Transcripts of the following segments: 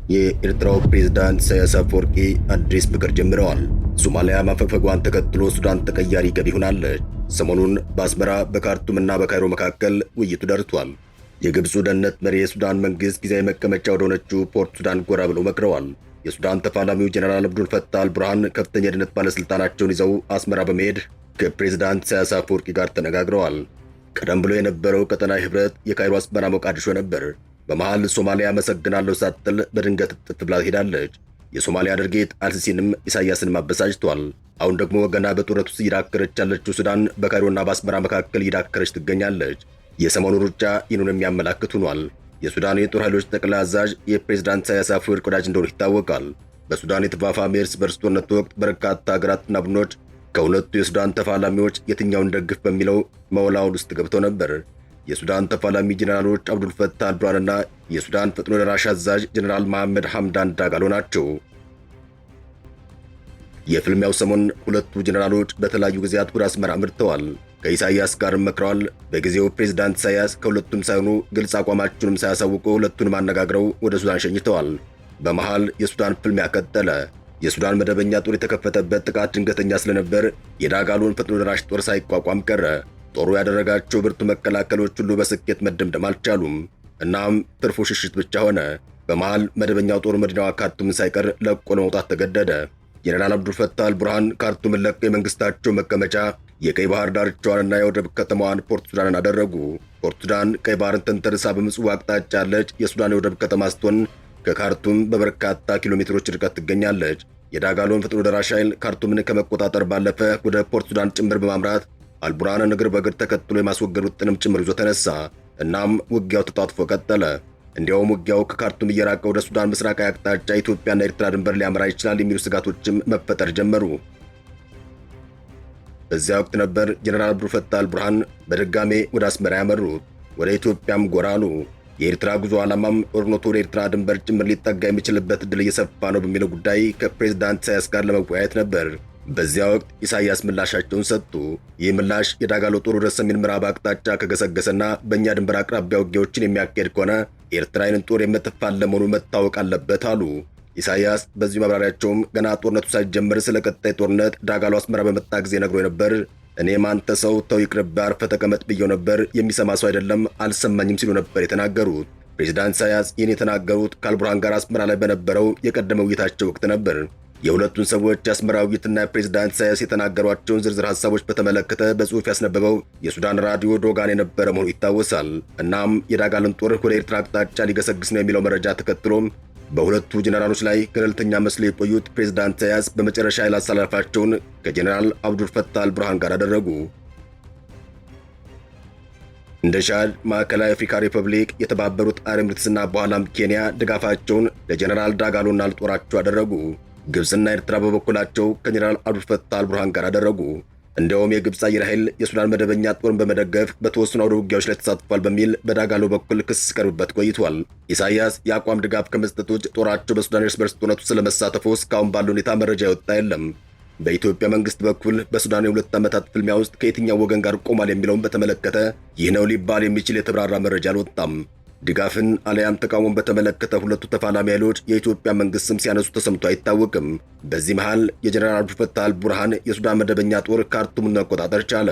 የኤርትራው ፕሬዝዳንት ኢሳያስ አፈወርቂ አዲስ ምክር ጀምረዋል። ሶማሊያ ማፈግፈጓን ተከትሎ ሱዳን ተቀያሪ ገቢ ሆናለች። ሰሞኑን በአስመራ በካርቱምና በካይሮ መካከል ውይይቱ ደርቷል። የግብፁ ደህንነት መሪ የሱዳን መንግስት ጊዜያዊ መቀመጫ ወደሆነችው ፖርት ሱዳን ጎራ ብለው መክረዋል። የሱዳን ተፋላሚው ጀነራል አብዱል ፈታህ አልቡርሃን ከፍተኛ የደህንነት ባለስልጣናቸውን ይዘው አስመራ በመሄድ ከፕሬዝዳንት ኢሳያስ አፈወርቂ ጋር ተነጋግረዋል። ቀደም ብሎ የነበረው ቀጠናዊ ህብረት የካይሮ አስመራ ሞቃዲሾ ነበር። በመሃል ሶማሊያ አመሰግናለሁ ሳትል በድንገት ጥፍ ብላ ሄዳለች። የሶማሊያ ድርጊት አልሲሲንም ኢሳያስንም አበሳጭቷል። አሁን ደግሞ ገና በጦርነት ውስጥ እየዳከረች ያለችው ሱዳን በካይሮና በአስመራ መካከል እየዳከረች ትገኛለች። የሰሞኑ ሩጫ ይህንን የሚያመላክት ሆኗል። የሱዳን የጦር ኃይሎች ጠቅላይ አዛዥ የፕሬዝዳንት ኢሳያስ አፈወርቂ ወዳጅ እንደሆኑ ይታወቃል። በሱዳን የተፋፋመ የእርስ በርስ ጦርነት ወቅት በርካታ ሀገራትና ቡድኖች ከሁለቱ የሱዳን ተፋላሚዎች የትኛውን ደግፍ በሚለው መወላወል ውስጥ ገብተው ነበር። የሱዳን ተፋላሚ ጀነራሎች አብዱል ፈታህ አልቡርሃንና የሱዳን ፈጥኖ ደራሽ አዛዥ ጀነራል መሐመድ ሐምዳን ዳጋሎ ናቸው። የፍልሚያው ሰሞን ሁለቱ ጀነራሎች በተለያዩ ጊዜያት ወደ አስመራ አምርተዋል። ከኢሳያስ ጋርም መክረዋል። በጊዜው ፕሬዝዳንት ኢሳያስ ከሁለቱም ሳይሆኑ ግልጽ አቋማቸውንም ሳያሳውቁ ሁለቱንም አነጋግረው ወደ ሱዳን ሸኝተዋል። በመሃል የሱዳን ፍልሚያ ቀጠለ። የሱዳን መደበኛ ጦር የተከፈተበት ጥቃት ድንገተኛ ስለነበር የዳጋሎን ፈጥኖ ደራሽ ጦር ሳይቋቋም ቀረ። ጦሩ ያደረጋቸው ብርቱ መከላከሎች ሁሉ በስኬት መደምደም አልቻሉም። እናም ትርፉ ሽሽት ብቻ ሆነ። በመሃል መደበኛው ጦር መዲናዋ ካርቱምን ሳይቀር ለቆ ለመውጣት ተገደደ። ጀነራል አብዱል ፈታህ አልቡርሃን ካርቱምን ለቀው የመንግስታቸው መቀመጫ የቀይ ባህር ዳርቻዋንና የወደብ ከተማዋን ፖርት ሱዳንን አደረጉ። ፖርት ሱዳን ቀይ ባህርን ተንተርሳ በምጽዋ አቅጣጫ ያለች የሱዳን የወደብ ከተማ ስትሆን ከካርቱም በበርካታ ኪሎ ሜትሮች ርቀት ትገኛለች። የዳጋሎን ፈጥኖ ደራሽ ኃይል ካርቱምን ከመቆጣጠር ባለፈ ወደ ፖርት ሱዳን ጭምር በማምራት አልቡርሃንን እግር በእግር ተከትሎ የማስወገድ ውጥንም ጭምር ይዞ ተነሳ። እናም ውጊያው ተጣጥፎ ቀጠለ። እንዲያውም ውጊያው ከካርቱም እየራቀ ወደ ሱዳን ምስራቃዊ አቅጣጫ ኢትዮጵያና ኤርትራ ድንበር ሊያመራ ይችላል የሚሉ ስጋቶችም መፈጠር ጀመሩ። በዚያ ወቅት ነበር ጀነራል አብዱል ፈታህ አልቡርሃን በድጋሜ ወደ አስመራ ያመሩት። ወደ ኢትዮጵያም ጎራ አሉ። የኤርትራ ጉዞ ዓላማም ጦርነቱ ወደ ኤርትራ ድንበር ጭምር ሊጠጋ የሚችልበት ዕድል እየሰፋ ነው በሚለው ጉዳይ ከፕሬዝዳንት ኢሳያስ ጋር ለመወያየት ነበር። በዚያ ወቅት ኢሳያስ ምላሻቸውን ሰጡ። ይህ ምላሽ የዳጋሎ ጦር ወደ ሰሜን ምዕራብ አቅጣጫ ከገሰገሰና በእኛ ድንበር አቅራቢያ ውጊያዎችን የሚያካሄድ ከሆነ ኤርትራ ይህንን ጦር የምትፋለም መሆኑ መታወቅ አለበት አሉ። ኢሳያስ በዚሁ ማብራሪያቸውም ገና ጦርነቱ ሳይጀምር ስለ ቀጣይ ጦርነት ዳጋሎ አስመራ በመጣ ጊዜ ነግሮ ነበር። እኔም አንተ ሰው ተው ይቅርብህ አርፈህ ተቀመጥ ብየው ነበር፣ የሚሰማ ሰው አይደለም፣ አልሰማኝም ሲሉ ነበር የተናገሩት። ፕሬዝዳንት ኢሳያስ ይህን የተናገሩት ከአልቡርሃን ጋር አስመራ ላይ በነበረው የቀደመ ውይይታቸው ወቅት ነበር። የሁለቱን ሰዎች የአስመራ ውይይትና የፕሬዝዳንት ኢሳያስ የተናገሯቸውን ዝርዝር ሐሳቦች በተመለከተ በጽሑፍ ያስነበበው የሱዳን ራዲዮ ዶጋን የነበረ መሆኑ ይታወሳል። እናም የዳጋሎን ጦር ወደ ኤርትራ አቅጣጫ ሊገሰግስ ነው የሚለው መረጃ ተከትሎም በሁለቱ ጀነራሎች ላይ ገለልተኛ መስለው የቆዩት ፕሬዝዳንት ኢሳያስ በመጨረሻ ኃይል አሰላለፋቸውን ከጀነራል አብዱል ፈታህ አልቡርሃን ጋር አደረጉ። እንደ ቻድ፣ ማዕከላዊ አፍሪካ ሪፐብሊክ፣ የተባበሩት አረብ ኤሚሬትስና በኋላም ኬንያ ድጋፋቸውን ለጀነራል ዳጋሎና ለጦራቸው አደረጉ። ግብፅና ኤርትራ በበኩላቸው ከጀነራል አብዱል ፈታህ አልቡርሃን ጋር አደረጉ። እንዲያውም የግብፅ አየር ኃይል የሱዳን መደበኛ ጦርን በመደገፍ በተወሰኑ አውደ ውጊያዎች ላይ ተሳትፏል በሚል በዳጋሎ በኩል ክስ ሲቀርብበት ቆይቷል። ኢሳያስ የአቋም ድጋፍ ከመስጠት ውጭ ጦራቸው በሱዳን እርስ በርስ ጦርነቱ ስለመሳተፉ እስካሁን ባለው ሁኔታ መረጃ የወጣ የለም። በኢትዮጵያ መንግስት በኩል በሱዳን የሁለት ዓመታት ፍልሚያ ውስጥ ከየትኛው ወገን ጋር ቆሟል የሚለውን በተመለከተ ይህ ነው ሊባል የሚችል የተብራራ መረጃ አልወጣም። ድጋፍን አለያም ተቃውሞን በተመለከተ ሁለቱ ተፋላሚ ኃይሎች የኢትዮጵያ መንግስት ስም ሲያነሱ ተሰምቶ አይታወቅም። በዚህ መሃል የጀነራል አብዱል ፈታህ አልቡርሃን የሱዳን መደበኛ ጦር ካርቱምን መቆጣጠር ቻለ።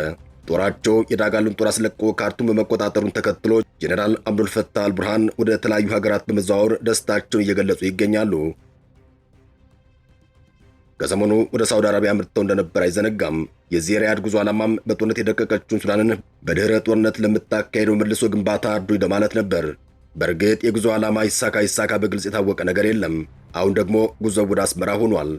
ጦራቸው የዳጋሎን ጦር አስለቆ ካርቱም መቆጣጠሩን ተከትሎ ጀነራል አብዱል ፈታህ አልቡርሃን ወደ ተለያዩ ሀገራት በመዘዋወር ደስታቸውን እየገለጹ ይገኛሉ። ከሰሞኑ ወደ ሳውዲ አረቢያ አምርተው እንደነበር አይዘነጋም። የዚህ የሪያድ ጉዞ ዓላማም በጦርነት የደቀቀችውን ሱዳንን በድህረ ጦርነት ለምታካሄደው መልሶ ግንባታ አርዱኝ ለማለት ነበር። በእርግጥ የጉዞ ዓላማ ይሳካ በግልጽ የታወቀ ነገር የለም። አሁን ደግሞ ጉዞው ወደ አስመራ ሆኗል።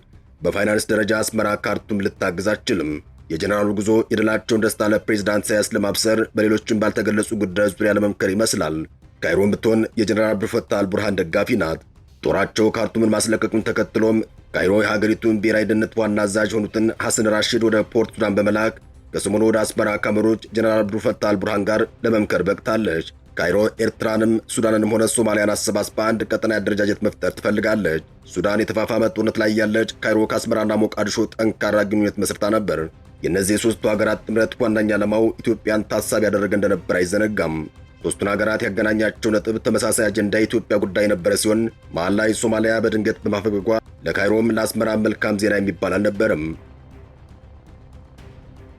በፋይናንስ ደረጃ አስመራ ካርቱም ልታግዝ አትችልም። የጀነራሉ ጉዞ የድላቸውን ደስታ ለፕሬዝዳንት ኢሳያስ ለማብሰር በሌሎችም ባልተገለጹ ጉዳዮች ዙሪያ ለመምከር ይመስላል። ካይሮን ብትሆን የጀነራል አብዱል ፈታህ አልቡርሃን ደጋፊ ናት። ጦራቸው ካርቱምን ማስለቀቁን ተከትሎም ካይሮ የሀገሪቱን ብሔራዊ ደህንነት ዋና አዛዥ የሆኑትን ሐሰን ራሺድ ወደ ፖርት ሱዳን በመላክ ከሰሞኑ ወደ አስመራ ካመሩት ጀነራል አብዱል ፈታህ አልቡርሃን ጋር ለመምከር በቅታለች። ካይሮ ኤርትራንም ሱዳንንም ሆነ ሶማሊያን አሰባስባ አንድ ቀጠና አደረጃጀት መፍጠር ትፈልጋለች። ሱዳን የተፋፋመ ጦርነት ላይ ያለች ካይሮ ከአስመራና ሞቃዲሾ ጠንካራ ግንኙነት መስርታ ነበር። የእነዚህ የሦስቱ ሀገራት ጥምረት ዋነኛ ዓላማው ኢትዮጵያን ታሳቢ ያደረገ እንደነበር አይዘነጋም። ሦስቱን ሀገራት ያገናኛቸው ነጥብ ተመሳሳይ አጀንዳ የኢትዮጵያ ጉዳይ የነበረ ሲሆን መሃል ላይ ሶማሊያ በድንገት በማፈግፈጓ ለካይሮም ለአስመራ መልካም ዜና የሚባል አልነበረም።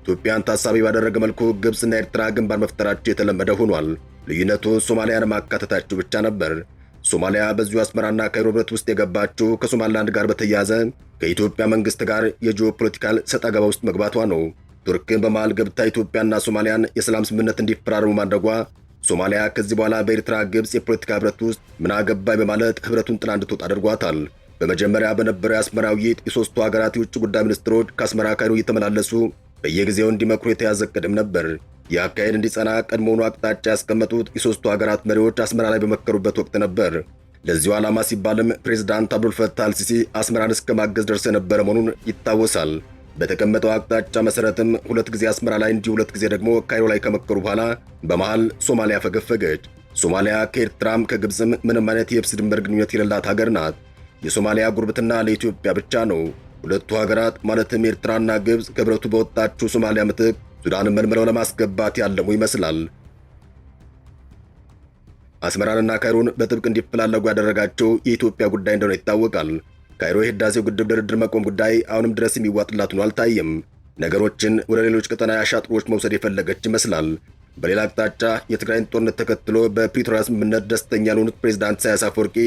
ኢትዮጵያን ታሳቢ ባደረገ መልኩ ግብፅና ኤርትራ ግንባር መፍጠራቸው የተለመደ ሆኗል። ልዩነቱ ሶማሊያን ማካተታቸው ብቻ ነበር። ሶማሊያ በዚሁ አስመራና ካይሮ ህብረት ውስጥ የገባችው ከሶማሊላንድ ጋር በተያያዘ ከኢትዮጵያ መንግስት ጋር የጂኦፖለቲካል ሰጣ ገባ ውስጥ መግባቷ ነው። ቱርክ በመሃል ገብታ ኢትዮጵያና ሶማሊያን የሰላም ስምምነት እንዲፈራረሙ ማድረጓ ሶማሊያ ከዚህ በኋላ በኤርትራ ግብፅ የፖለቲካ ህብረት ውስጥ ምን አገባኝ በማለት ህብረቱን ጥላ እንድትወጣ አድርጓታል። በመጀመሪያ በነበረው የአስመራ ውይይት የሦስቱ ሀገራት የውጭ ጉዳይ ሚኒስትሮች ከአስመራ ካይሮ እየተመላለሱ በየጊዜው እንዲመክሩ የተያዘ ዕቅድም ነበር። ይህ አካሄድ እንዲጸና ቀድሞውኑ አቅጣጫ ያስቀመጡት የሦስቱ ሀገራት መሪዎች አስመራ ላይ በመከሩበት ወቅት ነበር። ለዚሁ ዓላማ ሲባልም ፕሬዝዳንት አብዱልፈታህ አልሲሲ አስመራን እስከ ማገዝ ደርሰው የነበረ መሆኑን ይታወሳል። በተቀመጠው አቅጣጫ መሰረትም 2 ጊዜ አስመራ ላይ እንዲሁ 2 ጊዜ ደግሞ ካይሮ ላይ ከመከሩ በኋላ በመሃል ሶማሊያ ፈገፈገች። ሶማሊያ ከኤርትራም ከግብፅም ምንም አይነት የብስ ድንበር ግንኙነት የሌላት ሀገር ናት። የሶማሊያ ጉርብትና ለኢትዮጵያ ብቻ ነው። ሁለቱ ሀገራት ማለትም ኤርትራና ግብፅ ከህብረቱ በወጣችው ሶማሊያ ምትክ ሱዳንን መልምለው ለማስገባት ያለሙ ይመስላል። አስመራንና ካይሮን በጥብቅ እንዲፈላለጉ ያደረጋቸው የኢትዮጵያ ጉዳይ እንደሆነ ይታወቃል። ካይሮ የህዳሴው ግድብ ድርድር መቆም ጉዳይ አሁንም ድረስ የሚዋጥላት ሆኖ አልታየም። ነገሮችን ወደ ሌሎች ቀጠናዊ አሻጥሮች መውሰድ የፈለገች ይመስላል። በሌላ አቅጣጫ የትግራይን ጦርነት ተከትሎ በፕሪቶሪያ ስምምነት ደስተኛ ያልሆኑት ፕሬዝዳንት ኢሳያስ አፈወርቂ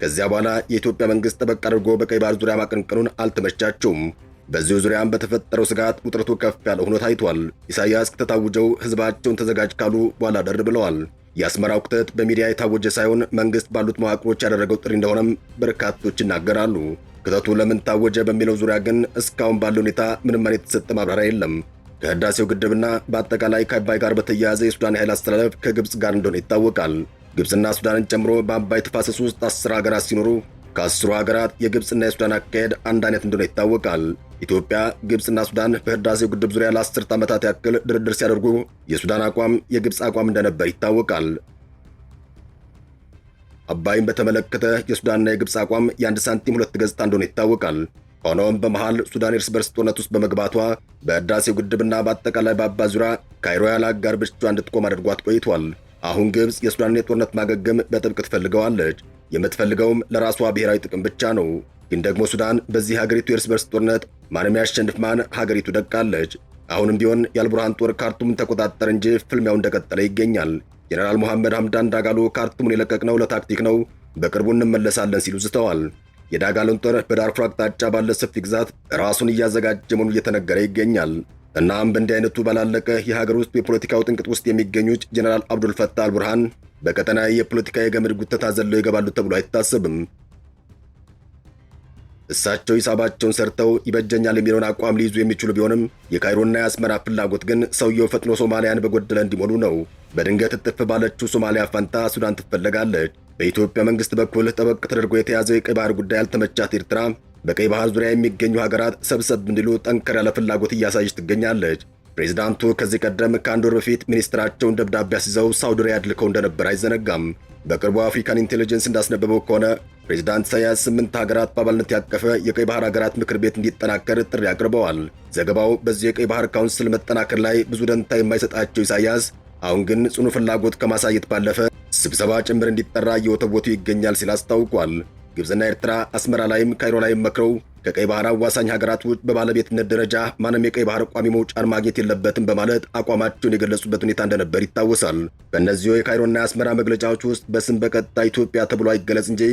ከዚያ በኋላ የኢትዮጵያ መንግስት ጠበቅ አድርጎ በቀይ ባህር ዙሪያ ማቀንቀኑን አልተመቻቸውም። በዚሁ ዙሪያም በተፈጠረው ስጋት ውጥረቱ ከፍ ያለ ሆኖ ታይቷል። ኢሳያስ ከተታወጀው ህዝባቸውን ተዘጋጅ ካሉ በኋላ ደር ብለዋል። የአስመራው ክተት በሚዲያ የታወጀ ሳይሆን መንግስት ባሉት መዋቅሮች ያደረገው ጥሪ እንደሆነም በርካቶች ይናገራሉ። ክተቱ ለምን ታወጀ በሚለው ዙሪያ ግን እስካሁን ባለው ሁኔታ ምንም አይነት የተሰጠ ማብራሪያ የለም። ከህዳሴው ግድብና በአጠቃላይ ከአባይ ጋር በተያያዘ የሱዳን ኃይል አስተላለፍ ከግብፅ ጋር እንደሆነ ይታወቃል። ግብፅና ሱዳንን ጨምሮ በአባይ ተፋሰስ ውስጥ 10 ሀገራት ሲኖሩ ከ10ሩ ሀገራት የግብፅና የሱዳን አካሄድ አንድ አይነት እንደሆነ ይታወቃል። ኢትዮጵያ፣ ግብፅና ሱዳን በህዳሴው ግድብ ዙሪያ ለ10 ዓመታት ያክል ድርድር ሲያደርጉ የሱዳን አቋም የግብፅ አቋም እንደነበር ይታወቃል። አባይን በተመለከተ የሱዳንና የግብፅ አቋም የአንድ ሳንቲም ሁለት ገጽታ እንደሆነ ይታወቃል። ሆኖም በመሃል ሱዳን እርስ በርስ ጦርነት ውስጥ በመግባቷ በህዳሴው ግድብና በአጠቃላይ በአባይ ዙሪያ ካይሮ ያለ አጋር ብቻ እንድትቆም አድርጓት ቆይቷል። አሁን ግብፅ የሱዳንን የጦርነት ማገገም በጥብቅ ትፈልገዋለች። የምትፈልገውም ለራሷ ብሔራዊ ጥቅም ብቻ ነው። ግን ደግሞ ሱዳን በዚህ ሀገሪቱ የእርስ በርስ ጦርነት ማንም ያሸንፍ ማን ሀገሪቱ ደቃለች። አሁንም ቢሆን የአልቡርሃን ጦር ካርቱምን ተቆጣጠረ እንጂ ፍልሚያው እንደቀጠለ ይገኛል። ጀነራል መሐመድ ሐምዳን ዳጋሎ ካርቱምን የለቀቅነው ለታክቲክ ነው፣ በቅርቡ እንመለሳለን ሲሉ ዝተዋል። የዳጋሎን ጦር በዳርፉር አቅጣጫ ባለ ሰፊ ግዛት ራሱን እያዘጋጀ መሆኑ እየተነገረ ይገኛል። እናም በእንዲህ አይነቱ ባላለቀ የሀገር ውስጥ የፖለቲካው ጥንቅጥ ውስጥ የሚገኙት ጀነራል አብዱልፈታህ አልቡርሃን በቀጠናዊ የፖለቲካ የገመድ ጉተታ ዘለው ይገባሉ ተብሎ አይታሰብም። እሳቸው ሂሳባቸውን ሰርተው ይበጀኛል የሚለውን አቋም ሊይዙ የሚችሉ ቢሆንም የካይሮና የአስመራ ፍላጎት ግን ሰውየው ፈጥኖ ሶማሊያን በጎደለ እንዲሞሉ ነው። በድንገት እጥፍ ባለችው ሶማሊያ ፋንታ ሱዳን ትፈለጋለች። በኢትዮጵያ መንግስት በኩል ጠበቅ ተደርጎ የተያዘው የቀይ ባህር ጉዳይ ያልተመቻት ኤርትራ በቀይ ባህር ዙሪያ የሚገኙ ሀገራት ሰብሰብ እንዲሉ ጠንከር ያለ ፍላጎት እያሳየች ትገኛለች። ፕሬዝዳንቱ ከዚህ ቀደም ከአንድ ወር በፊት ሚኒስትራቸውን ደብዳቤ አስይዘው ሳውዲ ሪያድ ልከው እንደነበር አይዘነጋም። በቅርቡ አፍሪካን ኢንቴሊጀንስ እንዳስነበበው ከሆነ ፕሬዝዳንት ኢሳያስ 8 ሀገራት በአባልነት ያቀፈ የቀይ ባህር ሀገራት ምክር ቤት እንዲጠናከር ጥሪ አቅርበዋል። ዘገባው በዚህ የቀይ ባህር ካውንስል መጠናከር ላይ ብዙ ደንታ የማይሰጣቸው ኢሳያስ አሁን ግን ጽኑ ፍላጎት ከማሳየት ባለፈ ስብሰባ ጭምር እንዲጠራ እየወተወቱ ይገኛል ሲል አስታውቋል። ግብፅና ኤርትራ አስመራ ላይም ካይሮ ላይም መክረው ከቀይ ባህር አዋሳኝ ሀገራት ውጭ በባለቤትነት ደረጃ ማንም የቀይ ባህር ቋሚ መውጫን ማግኘት የለበትም በማለት አቋማቸውን የገለጹበት ሁኔታ እንደነበር ይታወሳል። በእነዚሁ የካይሮና የአስመራ መግለጫዎች ውስጥ በስም በቀጥታ ኢትዮጵያ ተብሎ አይገለጽ እንጂ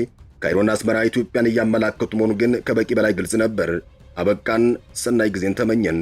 ካይሮና አስመራ ኢትዮጵያን እያመላከቱ መሆኑ ግን ከበቂ በላይ ግልጽ ነበር። አበቃን። ሰናይ ጊዜን ተመኘን።